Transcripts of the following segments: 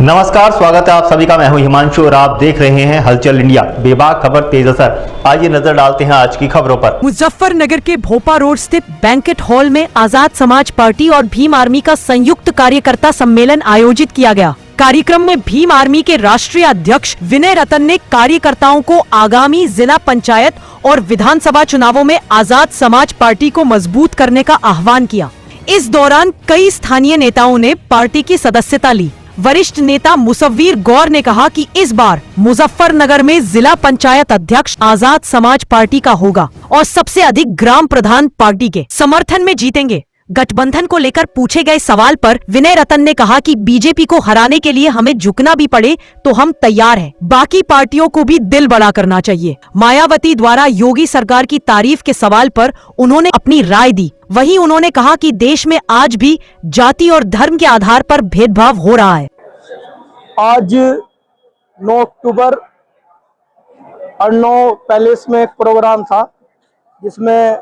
नमस्कार, स्वागत है आप सभी का। मैं हूं हिमांशु और आप देख रहे हैं हलचल इंडिया। बेबाक खबर तेज असर। आइए नजर डालते हैं आज की खबरों पर। मुजफ्फरनगर के भोपा रोड स्थित बैंकेट हॉल में आजाद समाज पार्टी और भीम आर्मी का संयुक्त कार्यकर्ता सम्मेलन आयोजित किया गया। कार्यक्रम में भीम आर्मी के राष्ट्रीय अध्यक्ष विनय रतन ने कार्यकर्ताओं को आगामी जिला पंचायत और विधानसभा चुनावों में आजाद समाज पार्टी को मजबूत करने का आह्वान किया। इस दौरान कई स्थानीय नेताओं ने पार्टी की सदस्यता ली। वरिष्ठ नेता मुसव्वीर गौर ने कहा कि इस बार मुजफ्फरनगर में जिला पंचायत अध्यक्ष आजाद समाज पार्टी का होगा और सबसे अधिक ग्राम प्रधान पार्टी के समर्थन में जीतेंगे। गठबंधन को लेकर पूछे गए सवाल पर विनय रतन ने कहा कि बीजेपी को हराने के लिए हमें झुकना भी पड़े तो हम तैयार हैं। बाकी पार्टियों को भी दिल बड़ा करना चाहिए। मायावती द्वारा योगी सरकार की तारीफ के सवाल पर उन्होंने अपनी राय दी। वहीं उन्होंने कहा कि देश में आज भी जाति और धर्म के आधार पर भेदभाव हो रहा है। आज 9 अक्टूबर अर्नव पैलेस में एक प्रोग्राम था जिसमें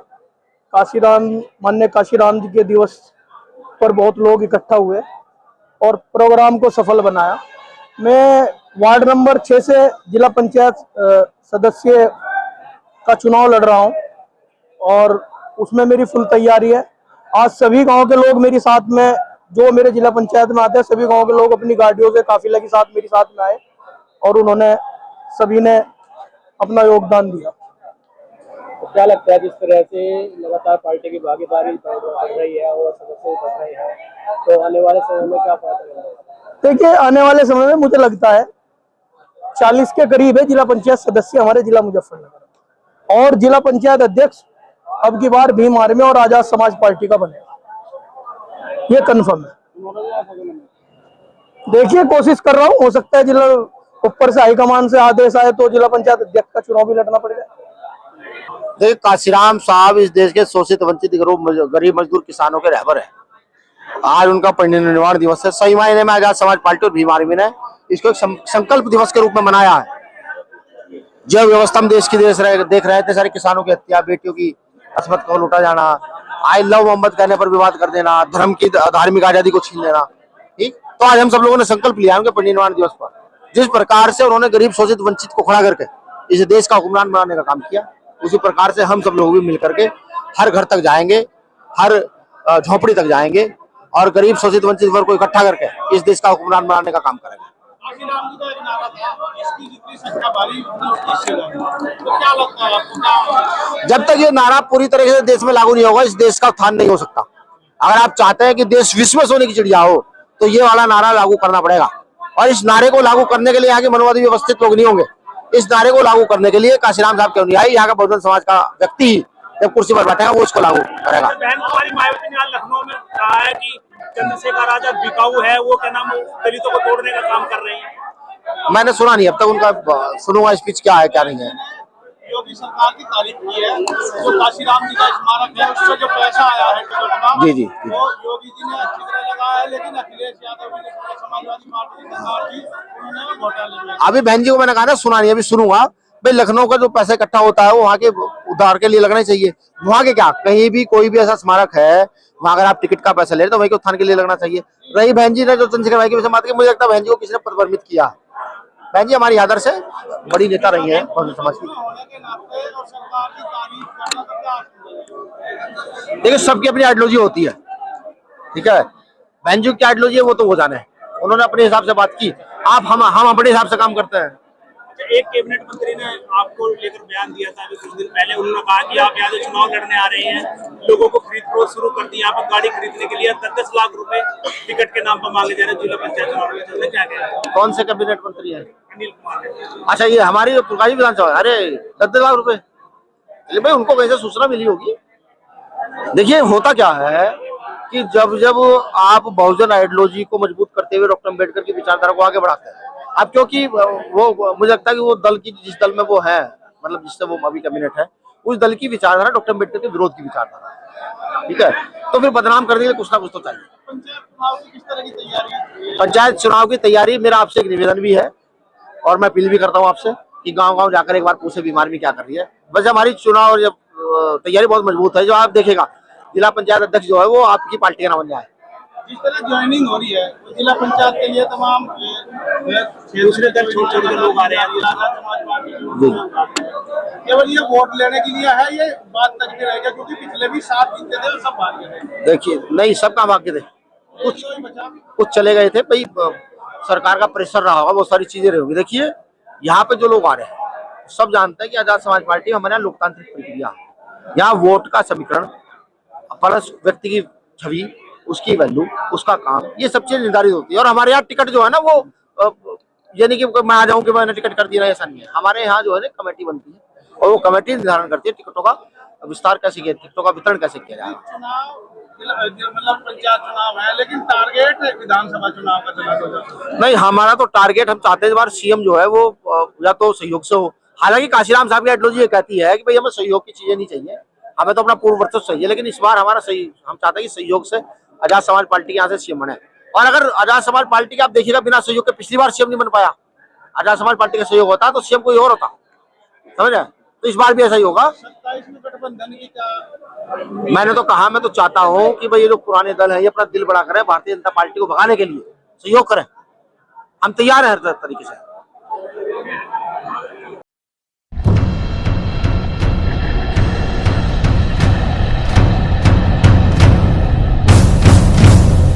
माननीय काशीराम जी के दिवस पर बहुत लोग इकट्ठा हुए और प्रोग्राम को सफल बनाया। मैं वार्ड नंबर 6 से जिला पंचायत सदस्य का चुनाव लड़ रहा हूं और उसमें मेरी फुल तैयारी है। आज सभी गांव के लोग मेरे साथ में, जो मेरे जिला पंचायत में आते हैं, सभी गांव के लोग अपनी गाड़ियों से काफिले के साथ मेरे साथ में आए और उन्होंने सभी ने अपना योगदान दिया। तो क्या लगता है जिस तरह से लगातार पार्टी की भागीदारी बढ़ रही है और सदस्य बढ़ रहे हैं, तो आने वाले समय में क्या फायदा मिलेगा? देखिए, आने वाले समय में मुझे लगता है 40 के करीब है जिला पंचायत सदस्य हमारे जिला मुजफ्फरनगर और जिला पंचायत अध्यक्ष अब की बार भीम आर्मी और आजाद समाज पार्टी का बनेगा, ये कन्फर्म है। देखिए, कोशिश कर रहा हूँ, हो सकता है जिला ऊपर से हाईकमान से आदेश आए तो जिला पंचायत अध्यक्ष का चुनाव भी लड़ना पड़ेगा। देखिए, काशीराम साहब इस देश के शोषित वंचित गरीब मजदूर किसानों के रहबर है। आज उनका परिनिर्वाण दिवस है। सही मायने में आजाद समाज पार्टी और भीम आर्मी ने इसको एक संकल्प दिवस के रूप में मनाया है। जब व्यवस्था में देश की देख रहे थे, सारे किसानों की हत्या, बेटियों की अस्मत को लूटा जाना, आई लव मोहम्मद कहने पर विवाद कर देना, धर्म की धार्मिक आजादी को छीन लेना, ठीक। तो आज हम सब लोगों ने संकल्प लिया उनके परिनिर्वाण दिवस पर। जिस प्रकार से उन्होंने गरीब शोषित वंचित को खड़ा करके इस देश का हुक्मरान बनाने का काम किया, उसी प्रकार से हम सब लोग भी मिलकर के हर घर तक जाएंगे, हर झोपड़ी तक जाएंगे और गरीब शोषित वंचित वर्ग को इकट्ठा करके इस देश का हुक्मरान बनाने का काम करेंगे। जब तक ये नारा पूरी तरीके से देश में लागू नहीं होगा, इस देश का उत्थान नहीं हो सकता। अगर आप चाहते हैं कि देश विश्व में सोने की चिड़िया हो, तो ये वाला नारा लागू करना पड़ेगा। और इस नारे को लागू करने के लिए यहाँ के मनोवादी व्यवस्थित लोग नहीं होंगे। इस नारे को लागू करने के लिए काशीराम साहब के अनुयायी, यहाँ का बहुजन समाज का व्यक्ति जब कुर्सी पर बैठेगा वो इसको लागू करेगा। मायावती ने आज लखनऊ में कहा है कि चंद्रशेखर आजाद बिकाऊ है, वो क्या नाम दलितों को तोड़ने का काम कर रहे हैं। मैंने सुना नहीं अब तक उनका, सुनूंगा स्पीच क्या है क्या नहीं है। योगी सरकार की तारीफ की है, जो काशीराम जी का स्मारक है उससे जो पैसा आया है जी वो योगी जी ने अच्छी तरह लगाया है, लेकिन अखिलेश यादव ने समाजवादी पार्टी की सरकार की, उन्होंने घोटाले में। अभी बहन जी को मैंने कहा ना सुना नहीं, अभी सुनूंगा। भाई, लखनऊ का जो पैसा इकट्ठा होता है वो वहाँ के उद्धार के लिए लगना चाहिए। वहाँ के क्या, कहीं भी कोई भी ऐसा स्मारक है वहाँ अगर आप टिकट का पैसा ले रहे तो वही के उत्थान के लिए लगना चाहिए। रही बहन जी ने जो चंद्रशेखर भाई की वजह बात की, मुझे लगता है बहन जी को किसी ने पदभ्रमित किया है। बहन जी हमारी आदर्श है, बड़ी नेता रही है बहुजन समाज की। देखिए, सबकी अपनी आइडियोलॉजी होती है, ठीक है। बहन जी की आइडियोलॉजी है वो तो वो जाने, उन्होंने अपने हिसाब से बात की। हम अपने हिसाब से काम करते हैं। एक कैबिनेट मंत्री ने आपको लेकर बयान दिया था अभी कुछ दिन पहले, उन्होंने कहा कि आप यहाँ से चुनाव लड़ने आ रहे हैं, लोगों को खरीद फरोख्त शुरू कर दी, आप गाड़ी खरीदने के लिए 10 लाख रुपए टिकट के नाम पर मांगे जा रहे हैं जिला पंचायत चुनाव में, क्या कहें? कौन से कैबिनेट मंत्री है? अनिल कुमार। अच्छा, ये हमारी जो पुरकाजी विधानसभा, अरे 10 लाख रुपए, भाई उनको कैसे सूचना मिली होगी? देखिए, होता क्या है कि जब जब आप बहुजन आइडियोलॉजी को मजबूत करते हुए डॉक्टर अम्बेडकर की विचारधारा को आगे बढ़ाते हैं, अब क्योंकि वो मुझे लगता है कि वो दल की, जिस दल में वो है, मतलब जिससे वो अभी कैबिनेट है, उस दल की विचारधारा डॉक्टर अम्बेडकर के विरोध की विचारधारा है, ठीक है। तो फिर बदनाम करने के लिए कुछ ना कुछ तो चाहिए। पंचायत चुनाव की तैयारी, मेरा आपसे एक निवेदन भी है और मैं अपील भी करता हूँ आपसे कि गांव-गांव जाकर एक बार पूछे भीम आर्मी क्या कर रही है। बस हमारी चुनाव और तैयारी बहुत मजबूत है। जो आप देखेगा जिला पंचायत अध्यक्ष जो है वो आपकी पार्टी का ना बन जाए, जिस तरह ज्वाइनिंग हो रही है तो जिला पंचायत के लिए तमाम दूसरे दल छोड़ छोड़ के लोग आ रहे हैं। आजाद समाज पार्टी के लोग आ रहे हैं। केवल ये वोट लेने के लिए है, ये बात तक भी रहेगा, क्योंकि पिछले भी 7 जीते थे और सब भाग गए थे। देखिए नहीं, सबका भाग्य थे, कुछ कुछ चले गए थे भाई, सरकार का प्रेशर रहा होगा, बहुत सारी चीजें रही होगी। देखिए यहाँ पे जो लोग आ रहे हैं सब जानते हैं कि आजाद समाज पार्टी हमारे यहाँ लोकतांत्रिक प्रक्रिया, यहाँ वोट का समीकरण प्लस व्यक्ति की छवि, उसकी वैल्यू, उसका काम, ये सब चीजें निर्धारित होती है। और हमारे यहाँ टिकट जो है ना वो ये नहीं कि मैं आ जाऊं कि मैंने टिकट कर दिया, ऐसा नहीं है। हमारे यहाँ जो है ना कमेटी बनती है और वो कमेटी निर्धारण करती है टिकटों का विस्तार कैसे किया, टिकटों का वितरण कैसे किया जाए। मतलब पंचायत चुनाव है, लेकिन टारगेट विधानसभा चुनाव का चला गया। नहीं, हमारा तो टारगेट, हम चाहते हैं इस बार सीएम जो है वो या तो सहयोग से हो। हालांकि काशीराम साहब की आइडियोलॉजी ये कहती है कि भाई हमें सहयोग की चीजें नहीं चाहिए, हमें तो अपना पूर्व वर्चस्व चाहिए। लेकिन इस बार हमारा सही, हम चाहते हैं कि सहयोग से आजाद समाज पार्टी के यहाँ से सीएम बने। और अगर आजाद समाज पार्टी के आप देखिएगा बिना सहयोग के पिछली बार सीएम नहीं बन पाया, आजाद समाज पार्टी का सहयोग होता तो सीएम कोई और होता, समझ रहे? तो इस बार भी ऐसा ही होगा। 27 में गठबंधन की क्या? मैंने तो कहा, मैं तो चाहता हूँ कि भाई ये जो पुराने दल हैं ये अपना दिल बड़ा करें, भारतीय जनता पार्टी को भगाने के लिए सहयोग करें। हम तैयार हैं हर तरीके से।